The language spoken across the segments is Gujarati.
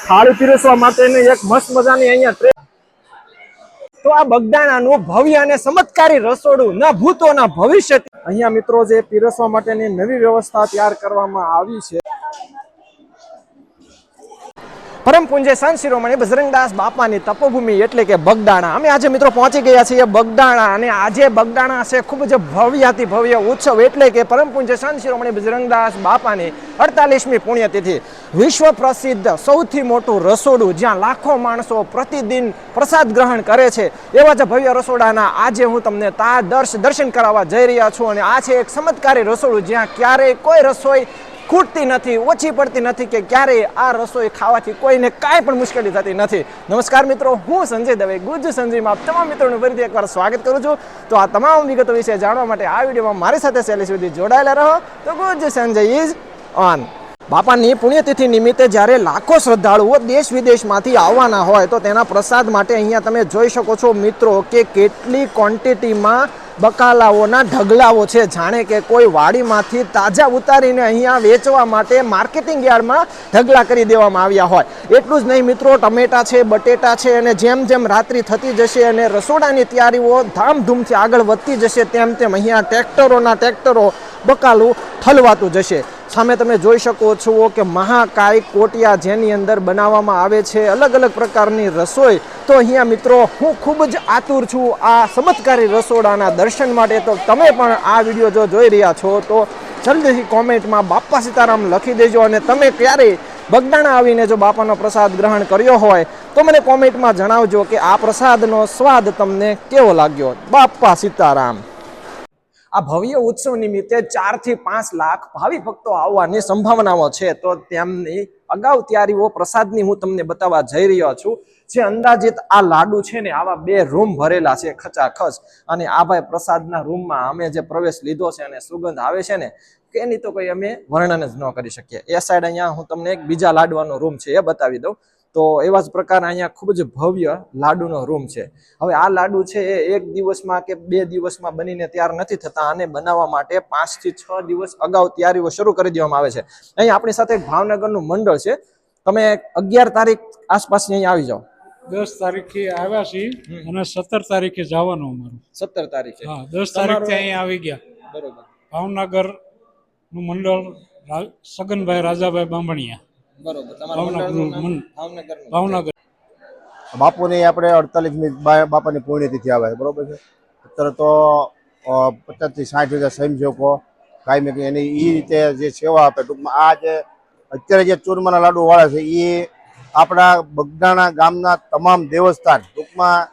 થાળી પીરસવા માટેની એક મસ્ત મજાની અહીંયા ટ્રે. તો આ બગદાણાનું ભવ્ય અને ચમત્કારી રસોડું ના ભૂતો ના ભવિષ્ય. અહીંયા મિત્રો જે પીરસવા માટેની નવી વ્યવસ્થા તૈયાર કરવામાં આવી છે. પરમ પૂજ્ય સંત શિરોમણી બજરંગદાસ બાપાની તપોભૂમિ એટલે કે બગદાણા. અમે આજે મિત્રો પહોંચી ગયા છીએ બગદાણા, અને આજે બગદાણા છે ખૂબ જ ભવ્યાતિ ભવ્ય ઉત્સવ એટલે કે પરમ પૂજ્ય સંત શિરોમણી બજરંગદાસ બાપાની 48મી પુણ્યતિથિ. વિશ્વ પ્રસિદ્ધ સૌથી મોટું રસોડું જ્યાં લાખો માણસો પ્રતિદિન પ્રસાદ ગ્રહણ કરે છે, એવા જ ભવ્ય રસોડાના આજે હું તમને દર્શન કરાવવા જઈ રહ્યા છું. અને આ છે એક ચમત્કારી રસોડું જ્યાં ક્યારેય કોઈ રસોઈ ખૂટતી નથી, ઓછી પડતી નથી, કે ક્યારેય આ રસોઈ ખાવાથી કોઈને કાંઈ પણ મુશ્કેલી થતી નથી. નમસ્કાર મિત્રો, હું સંજય દવે, ગુજ્જુ સંજયમાં તમામ મિત્રોનું ફરીથી એકવાર સ્વાગત કરું છું. તો આ તમામ વિગતો વિશે જાણવા માટે આ વિડીયોમાં મારી સાથે છેલ્લે સુધી જોડાયેલા રહો. તો ગુજ્જુ સંજય ઇઝ ઓન. બાપાની પુણ્યતિથિ નિમિત્તે જ્યારે લાખો શ્રદ્ધાળુઓ દેશ વિદેશમાંથી આવવાના હોય તો તેના પ્રસાદ માટે અહીંયા તમે જોઈ શકો છો મિત્રો કે કેટલી ક્વોન્ટિટીમાં બકાલાઓના ઢગલાઓ છે, જાણે કે કોઈ વાડીમાંથી તાજા ઉતારીને અહીંયા વેચવા માટે માર્કેટિંગ યાર્ડમાં ઢગલા કરી દેવામાં આવ્યા હોય. એટલું જ નહીં મિત્રો, ટમેટા છે, બટેટા છે, અને જેમ જેમ રાત્રિ થતી જશે અને રસોડાની તૈયારીઓ ધામધૂમથી આગળ વધતી જશે તેમ તેમ અહીંયા ટ્રેક્ટરો બકાલું ઠલવાતું જશે. સામે તમે જોઈ શકો છો કે મહાકાય કોટિયા જેની અંદર બનાવવામાં આવે છે અલગ અલગ પ્રકારની રસોઈ. તો અહીંયા મિત્રો હું ખૂબ જ આતુર છું આ ચમત્કારી રસોડાના દર્શન માટે. તો તમે પણ આ વિડીયો જો જોઈ રહ્યા છો તો જલ્દીથી કોમેન્ટમાં બાપા સીતારામ લખી દેજો. અને તમે ક્યારેય બગદાણા આવીને જો બાપાનો પ્રસાદ ગ્રહણ કર્યો હોય તો મને કોમેન્ટમાં જણાવજો કે આ પ્રસાદનો સ્વાદ તમને કેવો લાગ્યો. બાપા સીતારામ. આ ભવ્ય ઉત્સવ નિમિત્તે 4 થી 5 લાખ ભાવિ ભક્તો આવવાની સંભાવનાઓ છે. તો તેમની અગાઉ તૈયારીઓ પ્રસાદની હું તમને બતાવવા જઈ રહ્યો છું. જે અંદાજિત આ લાડુ છે ને આવા 2 રૂમ ભરેલા છે ખચાખચ. અને આ ભાઈ પ્રસાદના રૂમમાં અમે જે પ્રવેશ લીધો છે અને સુગંધ આવે છે ને કે એની તો કોઈ અમે વર્ણન જ ન કરી શકીએ. એ સાઈડ અહીંયા હું તમને એક બીજા લાડવાનો રૂમ છે એ બતાવી દઉં. તો એવા જ પ્રકાર અહીંયા ખૂબ જ ભવ્ય લાડુનો રૂમ છે. હવે આ લાડુ છે એ 1 દિવસમાં કે 2 દિવસમાં બનીને તૈયાર નથી થતા. આને બનાવવા માટે 5 થી 6 દિવસ અગાઉ તૈયારીઓ શરૂ કરી દેવામાં આવે છે. અહીં આપણી સાથે ભાવનગરનું મંડળ છે. તમે 11 તારીખ આસપાસ અહીંયા આવી જાઓ. 10 તારીખે આવ્યા છીએ અને 17 તારીખે જવાનું અમારું. 17 તારીખે? હા, 10 તારીખે અહીંયા આવી ગયા. બરોબર. ભાવનગર નું મંડળ સગનભાઈ રાજાભાઈ બાંભણિયા. બરોબર. તમારું ભાવનગર. બાપુની આપણે 48મી બાપાની પુણ્યતિથિ આવે છે, બરોબર છે. અત્યારે તો 50 થી 60 હજાર સ્વયંસેવકો કાયમી એની એ રીતે જે સેવા આપે. ટૂંકમાં આ જે અત્યારે જે ચૂરમાના લાડુ વાળા છે એ આપણા બગદાણા ગામના તમામ દેવસ્થાન, ટૂંકમાં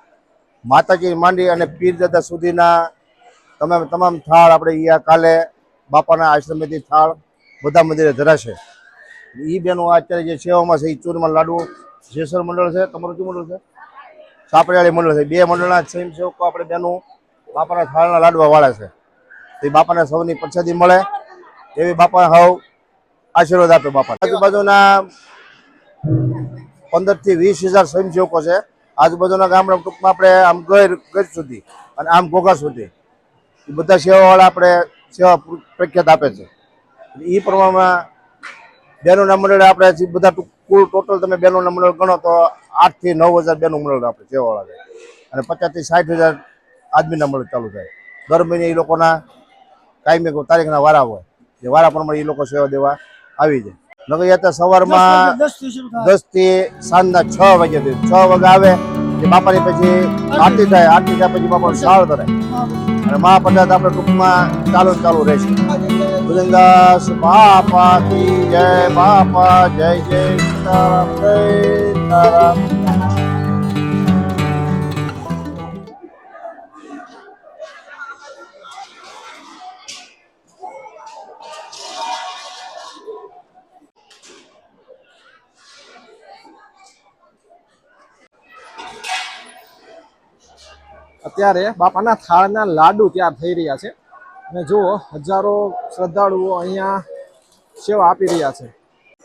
માતાજી માંડી અને પીરદાદા સુધીના તમામ થાળ આપણે અહીંયા કાલે બાપાના આશ્રમેથી થાળ બધા મંદિરે ધરાશે. એ બેનો અત્યારે જે સેવામાં છે એ ચૂરમા લાડુ જેસર મંડળ છે, તમારું શું મંડળ છે? સાપડિયાળી મંડળ છે. 2 મંડળના સ્વયંસેવકો આપણે બેનું બાપાના થાળના લાડવા વાળા છે. તો એ બાપાને સૌની પ્રસાદી મળે એવી બાપા હવ આશીર્વાદ આપે. બાપા આજુબાજુના 15 થી 20 હજાર સ્વયંસેવકો છે આજુબાજુના ગામડા. ટૂંકમાં આપણે આમ ગર સુધી અને આમ ઘોઘા સુધી એ બધા સેવાવાળા આપણે સેવા પ્રખ્યાત આપે છે. એ પ્રમાણમાં બહેનોના મંડળે આપણે બધા કુલ ટોટલ તમે બહેનોના મંડળ ગણો તો 8 થી 9 હજાર બહેનો મંડળ આપણે સેવાવાળા છે. અને 50 થી 60 હજાર આદમીના મંડળ ચાલુ થાય. દર મહિને એ લોકોના કાયમી તારીખના વારા હોય, જે વારા પ્રમાણે એ લોકો સેવા દેવા આવી જાય. નગર સવારમાં 10 થી સાંજના 6 વાગે 6 વાગે આવે એ બાપાની પછી આરતી થાય. આરતી થાય પછી બાપાને શાળ ધરાય અને મહાપ્રસાદ આપણે ટૂંકમાં ચાલુ રહેશે. ભુજંગદાસ બાપા કી જય. બાપા જય જય સીતારામ, જય સીતારામ. અત્યારે બાપાના થાળના લાડુ તૈયાર થઈ રહ્યા છે અને જુઓ હજારો શ્રદ્ધાળુઓ અહીંયા સેવા આપી રહ્યા છે.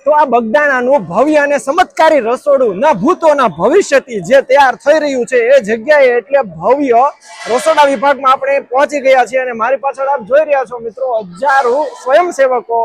તો આ બગદાણાનું ભવ્ય અને ચમત્કારી રસોડું ન ભૂતો ન ભવિષ્યથી જે તૈયાર થઈ રહ્યું છે એ જગ્યાએ એટલે ભવ્ય રસોડા વિભાગમાં આપણે પહોંચી ગયા છીએ અને મારી પાછળ આપ જોઈ રહ્યા છો મિત્રો હજારો સ્વયંસેવકો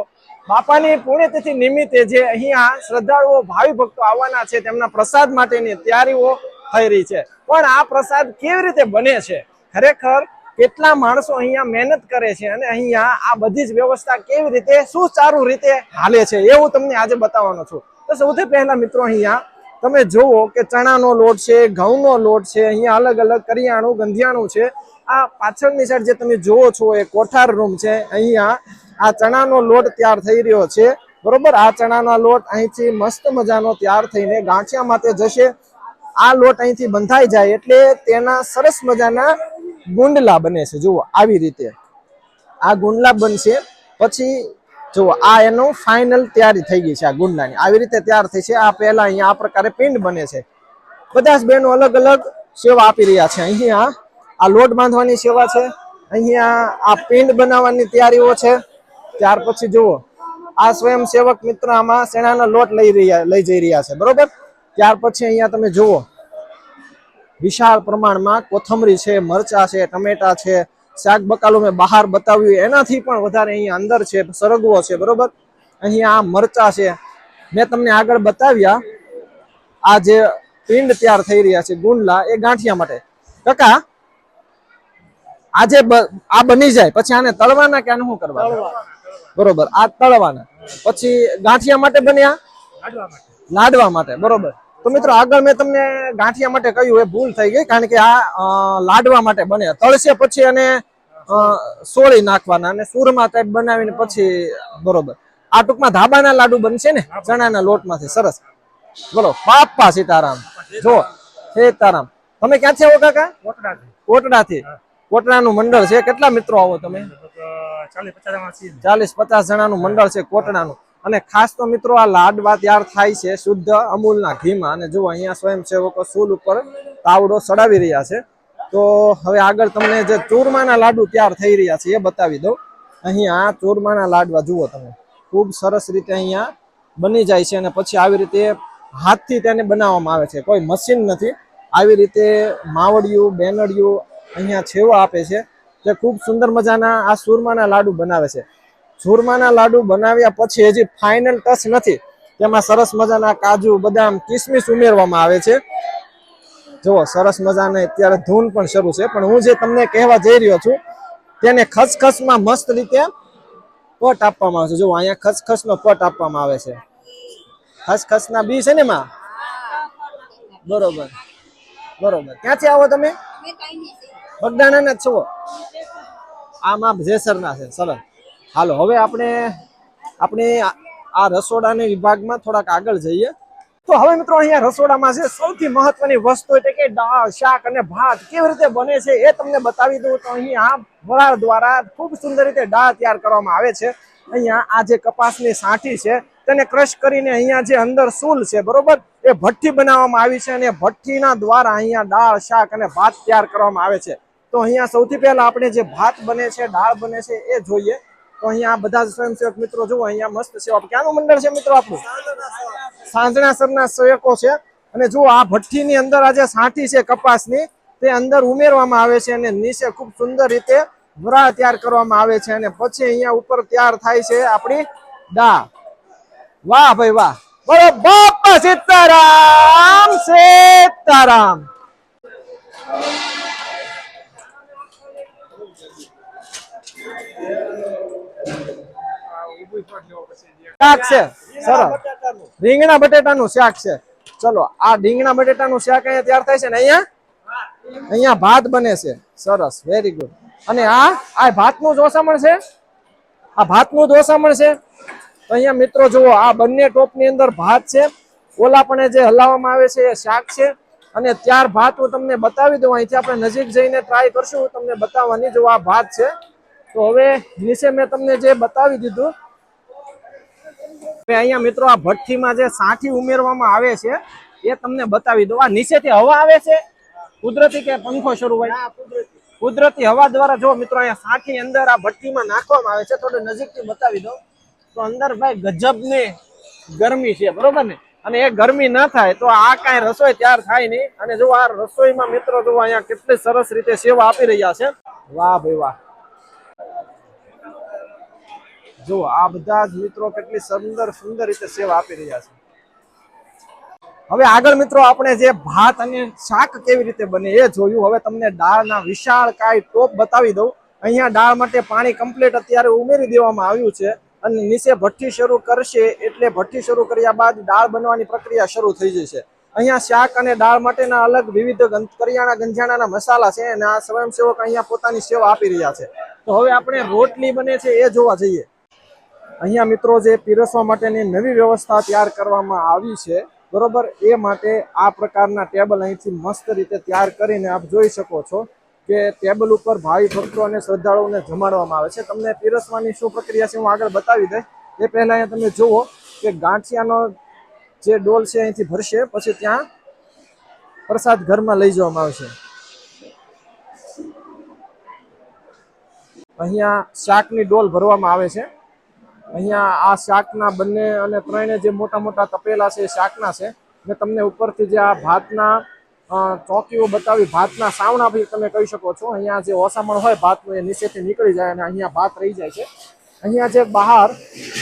બાપાની પુણ્યતિથિ નિમિત્તે જે અહીંયા શ્રદ્ધાળુઓ ભાવિ ભક્તો આવવાના છે તેમના પ્રસાદ માટેની તૈયારીઓ થઈ રહી છે પણ આ પ્રસાદ કેવી રીતે બને છે ખરેખર કેટલા માણસો અહીંયા મહેનત કરે છે અને અહીંયા આ બધી જ વ્યવસ્થા કેવી રીતે સુચારુ રીતે હાલે છે એવું તમને આજે બતાવવાનો છું તો સૌથી પહેલા મિત્રો અહીંયા તમે જુઓ કે ચણાનો લોટ છે ઘઉંનો લોટ છે અહીંયા અલગ અલગ કરિયાણું ગંધિયાણું છે આ પાછળની સાઈડ જે તમે જુઓ છો એ કોઠાર રૂમ છે અહીંયા આ ચણાનો લોટ તૈયાર થઈ રહ્યો છે બરોબર આ ચણાનો લોટ અહીંથી મસ્ત મજાનો તૈયાર થઈને ગાંઠિયા માટે જશે આ લોટ અહીંથી બંધાઈ જાય એટલે તેના સરસ મજાના ગુંડલા બને છે જુઓ આવી રીતે આ ગુંડલા બનશે પછી જુઓ આ એનો ફાઇનલ તૈયારી થઈ ગઈ છે આ ગુંડલાની આવી રીતે તૈયાર થઈ છે આ પહેલા અહીંયા આ પ્રકારે પિંડ બને છે બધા જ બહેનો અલગ અલગ સેવા આપી રહ્યા છે અહીંયા આ લોટ બાંધવાની સેવા છે અહીંયા આ પિંડ બનાવવાની તૈયારીઓ છે ત્યાર પછી જુઓ આ સ્વયંસેવક મિત્ર આમાં શેણાનો લોટ લઈ જઈ રહ્યા છે બરોબર ત્યાર પછી અહીંયા તમે જુઓ વિશાળ પ્રમાણમાં કોથમરી છે મરચા છે ટમેટા છે શાક બકાલું મેં બહાર બતાવ્યું એનાથી પણ વધારે અહીંયા અંદર છે સરગવો છે બરોબર અહીંયા આ મરચા છે મેં તમને આગળ બતાવ્યા આ જે પિંડ તૈયાર થઈ રહ્યા છે ગુંડલા એ ગાંઠિયા માટે કાકા આજે આ બની જાય પછી આને તળવાના કે આને શું કરવાનું બરોબર આ તળવાના પછી ગાંઠિયા માટે બન્યા લાડવા માટે બરોબર તો મિત્રો આગળ મેં તમને ગાંઠિયા માટે કહ્યું એ ભૂલ થઈ ગઈ કારણ કે આ લાડવા માટે બને તળશે પછી અને સોળી નાખવાના અને સુરમા ટાઈપ બનાવીને પછી બરોબર આ ટૂંકમાં ધાબાના લાડુ બનશે ને ચણાના લોટમાંથી સરસ બોલો બાપા સીતારામ જો સીતારામ તમે ક્યાંથી આવો કાકા કોટડાથી કોટડાનું મંડળ છે કેટલા મિત્રો આવો તમે 40-50 જણાનું મંડળ છે કોટડાનું અને ખાસ તો મિત્રો આ લાડવા તૈયાર થાય છે શુદ્ધ અમૂલના ઘીમાં અને જો અહીંયા સ્વયંસેવકો ચૂલ ઉપર તાવડો ચડાવી રહ્યા છે તો હવે આગળ તમને જે ચૂરમાના લાડુ તૈયાર થઈ રહ્યા છે એ બતાવી દઉં અહીંયા ચૂરમાના લાડવા જુઓ તમે ખૂબ સરસ રીતે અહીંયા બની જાય છે અને પછી આવી રીતે હાથથી તેને બનાવવામાં આવે છે કોઈ મશીન નથી આવી રીતે માવડિયું બેનડિયું અહીંયા છેવા આપે છે જે ખૂબ સુંદર મજાના આ ચૂરમાના લાડુ બનાવે છે ચૂરમાના લાડુ બનાવ્યા પછી હજી ફાઇનલ ટચ નથી તેમાં સરસ મજાના કાજુ બદામ કિસમિસ ઉમેરવામાં આવે છે જુઓ સરસ મજાને અત્યારે ધૂન પણ શરૂ છે પણ હું જે તમને કહેવા જઈ રહ્યો છું તેને ખસખસમાં મસ્ત રીતે પટ આપવામાં આવે છે જુઓ અહીંયા ખસખસનો પટ આપવામાં આવે છે ખસખસના બી છે ને એમાં બરોબર બરોબર ક્યાંથી આવો તમે બગદાણાના છો આમાં જેસરના છે સરસ હાલો હવે આપણે આ રસોડાના વિભાગમાં થોડાક આગળ જઈએ તો હવે મિત્રો અહીંયા રસોડામાં છે સૌથી મહત્વની વસ્તુ એટલે કે દાળ શાક અને ભાત કેવી રીતે બને છે એ તમને બતાવી દઉં તો અહીંયા વરાળ દ્વારા ખૂબ સુંદર રીતે દાળ તૈયાર કરવામાં આવે છે અહીંયા આ જે કપાસની સાંઠી છે તેને ક્રશ કરીને અહીંયા જે અંદર સૂલ છે બરોબર એ ભઠ્ઠી બનાવવામાં આવી છે અને ભઠ્ઠીના દ્વારા અહીંયા દાળ શાક અને ભાત તૈયાર કરવામાં આવે છે તો અહીંયા સૌથી પહેલા આપણે જે ભાત બને છે દાળ બને છે એ જોઈએ તો અહીંયા બધા સ્વયંસેવક મિત્રો જુઓ અહીંયા મસ્ત સેવા ક્યાંનું મંડળ છે મિત્રો આપણું સાંજણા સરના સેવકો છે અને જુઓ આ ભઠ્ઠીની અંદર આ જે સાંઠી છે કપાસની તે અંદર ઉમેરવામાં આવે છે અને નીચે ખૂબ સુંદર રીતે વરાળ તૈયાર કરવામાં આવે છે અને પછી અહીંયા ઉપર તૈયાર થાય છે આપણી દાળ વાહ ભાઈ વાહ બોલો બાપા સીતારામ સીતારામ શાક છે સરસ રીંગણા બટેટાનું શાક છે ચલો આ રીંગણા બટેટાનું શાક અહીંયા તૈયાર થાય છે ને અહીંયા ભાત બને છે સરસ વેરી ગુડ અને આ ભાતનું જોસામણ છે આ ભાતનું જોસામણ છે તો અહીંયા મિત્રો જુઓ આ બંને ટોપની અંદર ભાત છે ઓલા પણ જે હલાવવામાં આવે છે એ શાક છે અને ત્યાર ભાત હું તમને બતાવી દઉં અહીંથી આપણે નજીક જઈને ટ્રાય કરશું તમને બતાવવાની જો આ ભાત છે તો હવે નીચે મેં તમને જે બતાવી દીધું અહીંયા મિત્રો આ ભઠ્ઠીમાં જે સાંઠી ઉમેરવામાં આવે છે એ તમને બતાવી દઉં આ નીચેથી હવા આવે છે કુદરતી કે પંખો શરૂ હોય કુદરતી હવા દ્વારા જો મિત્રો અહીંયા સાંઠી અંદર આ ભઠ્ઠીમાં નાખવામાં આવે છે થોડું નજીકથી બતાવી દઉં તો અંદર ભાઈ ગજબની ગરમી છે, બરોબર ને? અને એ ગરમી ના થાય તો આ કાંઈ રસોઈ તૈયાર થાય નહીં. અને જો આ રસોઈમાં મિત્રો જો અહીંયા કેટલી સરસ રીતે સેવા આપી રહ્યા છે. વાહ ભાઈ વાહ. જો આ બધા જ મિત્રો કેટલી સુંદર રીતે સેવા આપી રહ્યા છે. હવે આગળ મિત્રો આપણે જે ભાત અને શાક કેવી રીતે બને એ જોયું. હવે તમને દાળના વિશાળ કાય ટોપ બતાવી દઉં. અહીંયા દાળ માટે પાણી કમ્પ્લીટ અત્યારે ઉમેરી દેવામાં આવ્યું છે અને નીચે ભઠ્ઠી શરૂ કરશે એટલે ભઠ્ઠી શરૂ કર્યા બાદ દાળ બનવાની પ્રક્રિયા શરૂ થઈ જશે. અહીંયા શાક અને દાળ માટેના અલગ વિવિધ કરિયાણા ગંજાણાના મસાલા છે અને આ સ્વયંસેવક અહીંયા પોતાની સેવા આપી રહ્યા છે. તો હવે આપણે રોટલી બને છે એ જોવા જઈએ. અહીંયા મિત્રો જે પીરસવા માટેની નવી વ્યવસ્થા તૈયાર કરવામાં આવી છે, બરોબર, એ માટે આ પ્રકારના ટેબલ અહીંથી મસ્ત રીતે તૈયાર કરીને આપ જોઈ શકો છો કે ટેબલ ઉપર ભાવિ ભક્તો અને શ્રદ્ધાળુઓને જમાડવામાં આવે છે. તમને પીરસવાની શું પ્રક્રિયા છે હું આગળ બતાવી દઈશ. એ પહેલા અહીંયા તમે જુઓ કે ગાંઠિયાનો જે ડોલ છે અહીંથી ભરશે, પછી ત્યાં પ્રસાદ ઘરમાં લઈ જવામાં આવશે. અહીંયા શાકની ડોલ ભરવામાં આવે છે. અહીંયા આ શાકના બંને અને ત્રણે જે મોટા મોટા તપેલા છે એ શાકના છે. મેં તમને ઉપરથી જે આ ભાતના ચોકીઓ બતાવી, ભાતના સાવણા બી તમે કહી શકો છો. અહીંયા જે ઓસામણ હોય ભાતનું એ નીચેથી નીકળી જાય અને અહીંયા ભાત રહી જાય છે. અહીંયા જે બહાર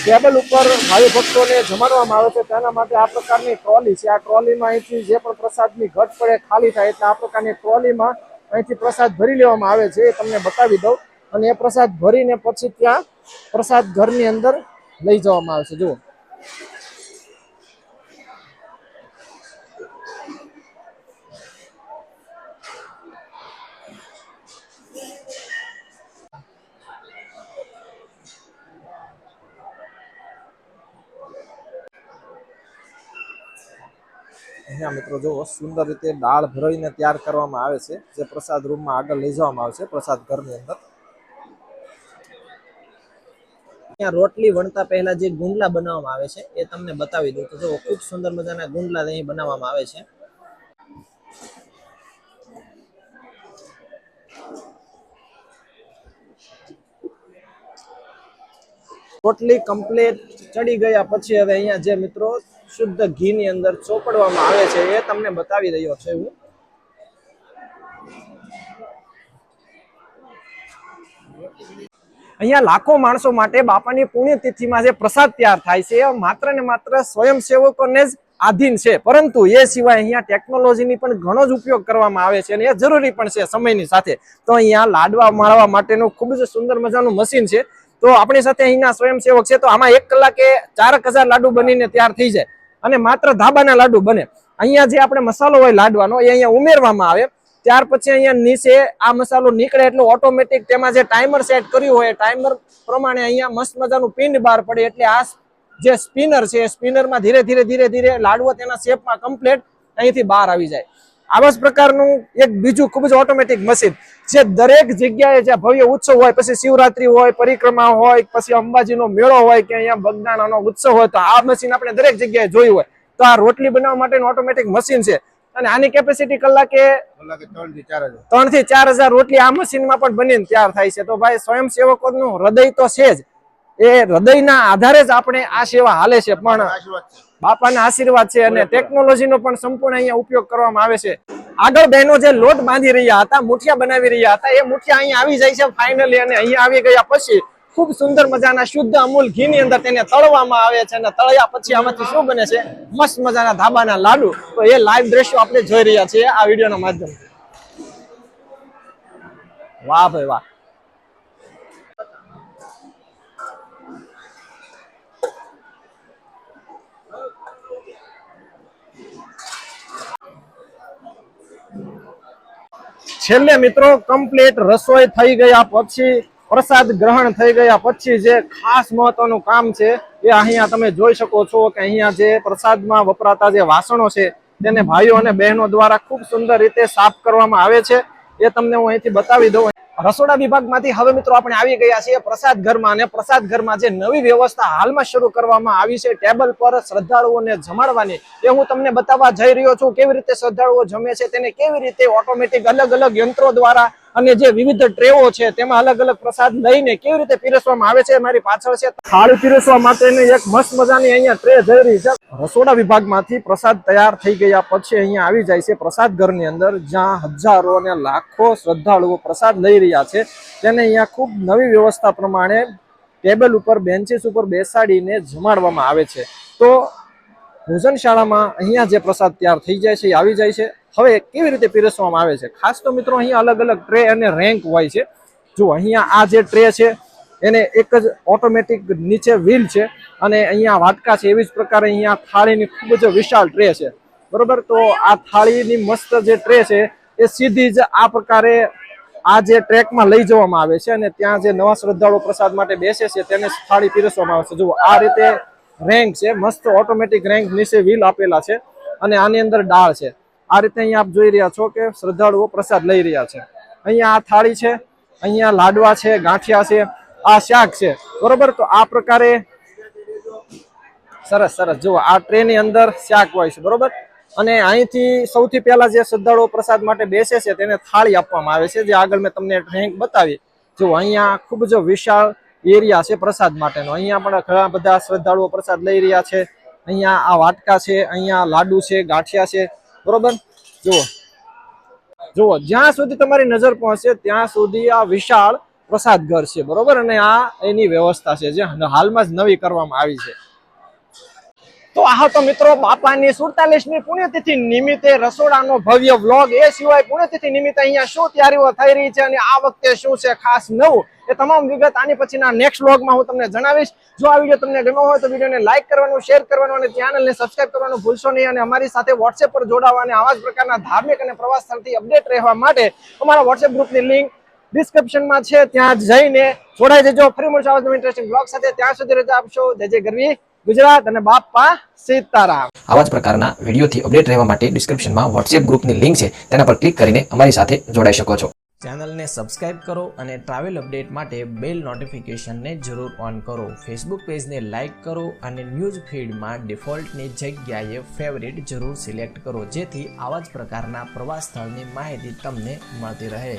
ટેબલ ઉપર ભાવિ ભક્તોને જમાડવામાં આવે છે તેના માટે આ પ્રકારની ટ્રોલી છે. આ ટ્રોલીમાં અહીંથી જે પણ પ્રસાદની ઘટ પડે ખાલી થાય એટલે આ પ્રકારની ટ્રોલીમાં અહીંથી પ્રસાદ ભરી લેવામાં આવે છે. એ તમને બતાવી દઉં. અને એ પ્રસાદ ભરીને પછી ત્યાં પ્રસાદ ઘરની અંદર લઈ જવામાં આવે છે. જુઓ, અહીંયા મિત્રો જુઓ સુંદર રીતે દાળ ભરાઈને તૈયાર કરવામાં આવે છે, જે પ્રસાદ રૂમમાં આગળ લઈ જવામાં આવે છે પ્રસાદ ઘરની અંદર. અહીંયા રોટલી વણતા પહેલા જે ગુંડલા બનાવવામાં આવે છે એ તમને બતાવી દઉં. તો જો ખૂબ સુંદર મજાના ગુંડલા અહીં બનાવવામાં આવે છે. રોટલી કમ્પ્લીટ ચડી ગયા પછી હવે અહીંયા જે મિત્રો શુદ્ધ ઘીની અંદર ચોપડવામાં આવે છે એ તમને બતાવી રહ્યો છે હું. અહીંયા લાખો માણસો માટે બાપાની પુણ્યતિથિમાં જે પ્રસાદ તૈયાર થાય છે એ માત્ર ને માત્ર સ્વયંસેવકોને જ આધીન છે, પરંતુ એ સિવાય અહીંયા ટેકનોલોજીની પણ ઘણો જ ઉપયોગ કરવામાં આવે છે અને એ જરૂરી પણ છે સમયની સાથે. તો અહીંયા લાડવા માળવા માટેનું ખૂબ જ સુંદર મજાનું મશીન છે. તો આપણી સાથે અહીંના સ્વયંસેવક છે. તો આમાં 1 કલાકે 4000 લાડુ બનીને તૈયાર થઈ જાય અને માત્ર ધાબાના લાડુ બને. અહીંયા જે આપણે મસાલો હોય લાડવાનો એ અહીંયા ઉમેરવામાં આવે. ત્યાર પછી અહીંયા નીચે આ મસાલો નીકળે એટલે ઓટોમેટિક તેમાં જે ટાઈમર સેટ કર્યું હોય ટાઈમર પ્રમાણે અહીંયા મસ્ત મજાનું પિંડ બહાર પડે એટલે આ જે સ્પિનર છે એ સ્પિનરમાં ધીરે ધીરે લાડવો તેના શેપમાં કમ્પ્લીટ અહીંથી બહાર આવી જાય. આવા જ પ્રકારનું એક બીજું ખૂબ જ ઓટોમેટિક મશીન જે દરેક જગ્યાએ જ્યાં ભવ્ય ઉત્સવ હોય, પછી શિવરાત્રી હોય, પરિક્રમા હોય, પછી અંબાજીનો મેળો હોય કે અહીંયા બગદાણાનો ઉત્સવ હોય, તો આ મશીન આપણે દરેક જગ્યાએ જોયું હોય. તો આ રોટલી બનાવવા માટેનું ઓટોમેટિક મશીન છે અને આની કેપેસિટી કલાકે 3 થી 4000 રોટલી આ મશીનમાં પણ બનીને તૈયાર થાય છે. તો ભાઈ સ્વયંસેવકોનું હૃદય તો છે જ, એ હૃદયના આધારે જ આપણે આ સેવા હાલે છે. પણ બાપાના આશીર્વાદ છે અને ટેકનોલોજીનો પણ સંપૂર્ણ અહીંયા ઉપયોગ કરવામાં આવે છે. આગળ બહેનો જે લોટ બાંધી રહ્યા હતા, મુઠિયા બનાવી રહ્યા હતા, એ મુઠિયા અહીંયા આવી જાય છે ફાઇનલી. અને અહીંયા આવી ગયા પછી ખૂબ સુંદર મજાના શુદ્ધ અમૂલ ઘીની અંદર તેને તળવામાં આવે છે અને તળ્યા પછી આમાંથી શું બને છે? મસ્ત મજાના ધાબાના લાડુ. તો એ લાઈવ દ્રશ્યો આપણે જોઈ રહ્યા છીએ આ વિડીયોના માધ્યમથી. વાહ ભાઈ વાહ. છેલ્લે મિત્રો કમ્પ્લીટ રસોઈ થઈ ગયા પછી, પ્રસાદ ગ્રહણ થઈ ગયા પછી જે ખાસ મહત્વનું કામ છે એ અહીંયા તમે જોઈ શકો છો કે અહીંયા જે પ્રસાદમાં વપરાતા જે વાસણો છે તેને ભાઈઓ અને બહેનો દ્વારા ખૂબ સુંદર રીતે સાફ કરવામાં આવે છે. એ તમને હું અહીંથી બતાવી દઉં. રસોડા વિભાગમાંથી હવે મિત્રો આપણે આવી ગયા છીએ પ્રસાદ ઘરમાં. અને પ્રસાદ ઘરમાં જે નવી વ્યવસ્થા હાલમાં શરૂ કરવામાં આવી છે ટેબલ પર શ્રદ્ધાળુઓને જમાડવાની, એ હું તમને બતાવવા જઈ રહ્યો છું. કેવી રીતે શ્રદ્ધાળુઓ જમે છે તેને કેવી રીતે ઓટોમેટિક અલગ અલગ યંત્રો દ્વારા અને જે વિવિધ ટ્રેઓ છે તેમાં અલગ અલગ પ્રસાદ લઈને કેવી રીતે પીરસવામાં આવે છે મારી પાછળ છે થાળી પીરસવા માટેની એક મસ્ત મજાની અહીંયા ટ્રે જઈ રહી છે. રસોડા વિભાગમાંથી પ્રસાદ તૈયાર થઈ ગયા પછી અહીંયા આવી જાય છે પ્રસાદ ઘરની અંદર, જ્યાં હજારો અને લાખો શ્રદ્ધાળુઓ પ્રસાદ લઈ રહ્યા છે. તેને અહીંયા ખૂબ નવી વ્યવસ્થા પ્રમાણે ટેબલ ઉપર બેન્ચીસ ઉપર બેસાડીને જમાડવામાં આવે છે. તો ભોજનશાળામાં અહીંયા જે પ્રસાદ તૈયાર થઈ જાય છે એ આવી જાય છે. હવે કેવી રીતે પીરસવામાં આવે છે, ખાસ તો મિત્રો અહીંયા અલગ અલગ ટ્રે અને રેન્ક હોય છે. જો અહીંયા આ જે ટ્રે છે એને એક જ ઓટોમેટિક નીચે વ્હીલ છે અને અહીંયા વાટકા છે. એવી જ પ્રકારે અહીંયા થાળીની ખૂબ જ વિશાળ ટ્રે છે, બરોબર. તો આ થાળીની મસ્ત જે ટ્રે છે એ સીધી જ આ પ્રકારે આ જે ટ્રેકમાં લઈ જવામાં આવે છે અને ત્યાં જે નવા શ્રદ્ધાળુ પ્રસાદ માટે બેસે છે તેને થાળી પીરસવામાં આવે છે. જુઓ આ રીતે રેન્ક છે, મસ્ત ઓટોમેટિક રેન્ક, નીચે વ્હીલ આપેલા છે અને આની અંદર ડાળ છે. આ રીતે અહીંયા આપ જોઈ રહ્યા છો કે શ્રદ્ધાળુઓ પ્રસાદ લઈ રહ્યા છે. અહીંયા આ થાળી છે, અહીંયા લાડવા છે, ગાંઠિયા છે, આ શાક છે, બરોબર. તો આ પ્રકારે સરસ સરસ જુઓ આ ટ્રેની અંદર શાક હોય છે, બરોબર. અને અહીંથી સૌથી પહેલા જે શ્રદ્ધાળુઓ પ્રસાદ માટે બેસે છે તેને થાળી આપવામાં આવે છે, જે આગળ મેં તમને રેન્ક બતાવી. જો અહીંયા ખૂબ જ વિશાળ એરિયા છે પ્રસાદ માટેનો. અહીંયા પણ ઘણા બધા શ્રદ્ધાળુઓ પ્રસાદ લઈ રહ્યા છે. અહીંયા આ વાટકા છે, અહીંયા લાડુ છે, ગાંઠિયા છે, બરોબર. જુઓ જ્યાં સુધી તમારી નજર પહોંચે ત્યાં સુધી આ વિશાળ પ્રસાદ ઘર છે, બરોબર. અને આ એની વ્યવસ્થા છે જે હાલમાં જ નવી કરવામાં આવી છે. તો આ તો મિત્રો બાપાની 47મી પુણ્યતિથિ નિમિત્તે રસોડાનો ભવ્ય વ્લોગ, એ સિવાય પુણ્યતિથિ નિમિત્તે અહીંયા શું તૈયારીઓ થઈ રહી છે અને આ વખતે શું છે ખાસ નવું, એ તમામ વિગત આની પછીના નેક્સ્ટ વ્લોગમાં હું તમને જણાવીશ. જો આ વિડીયો તમને ગમ્યો હોય તો વિડીયોને લાઈક કરવાનું, શેર કરવાનું અને ચેનલને સબસ્ક્રાઇબ કરવાનું ભૂલશો નહીં. અને અમારી સાથે વોટ્સએપ પર જોડાવા અને આવા જ પ્રકારના ધાર્મિક અને પ્રવાસ સ્થળથી અપડેટ રહેવા માટે અમારા વોટ્સએપ ગ્રુપની લિંક ડિસ્ક્રિપ્શનમાં છે, ત્યાં જઈને જોડાઈ જજો. ફરી મળશું આવા જ ઇન્ટરેસ્ટિંગ બ્લોગ સાથે. ત્યાં સુધી રજા આપશો. જય જય ગરવી ગુજરાત અને બાપા સીતારામ. આવા જ પ્રકારના વિડીયોથી અપડેટ રહેવા માટે ડિસ્ક્રિપ્શનમાં વોટ્સએપ ગ્રુપની લિંક છે, તેના પર ક્લિક કરીને અમારી સાથે જોડાઈ શકો છો. ચેનલને સબસ્ક્રાઇબ કરો અને ટ્રાવેલ અપડેટ માટે બેલ નોટિફિકેશનને જરૂર ઓન કરો. ફેસબુક પેજને લાઇક કરો અને ન્યૂઝ ફીડમાં ડિફોલ્ટની જગ્યાએ ફેવરિટ જરૂર સિલેક્ટ કરો, જેથી આવા જ પ્રકારના પ્રવાસ સ્થળની માહિતી તમને મળતી રહે.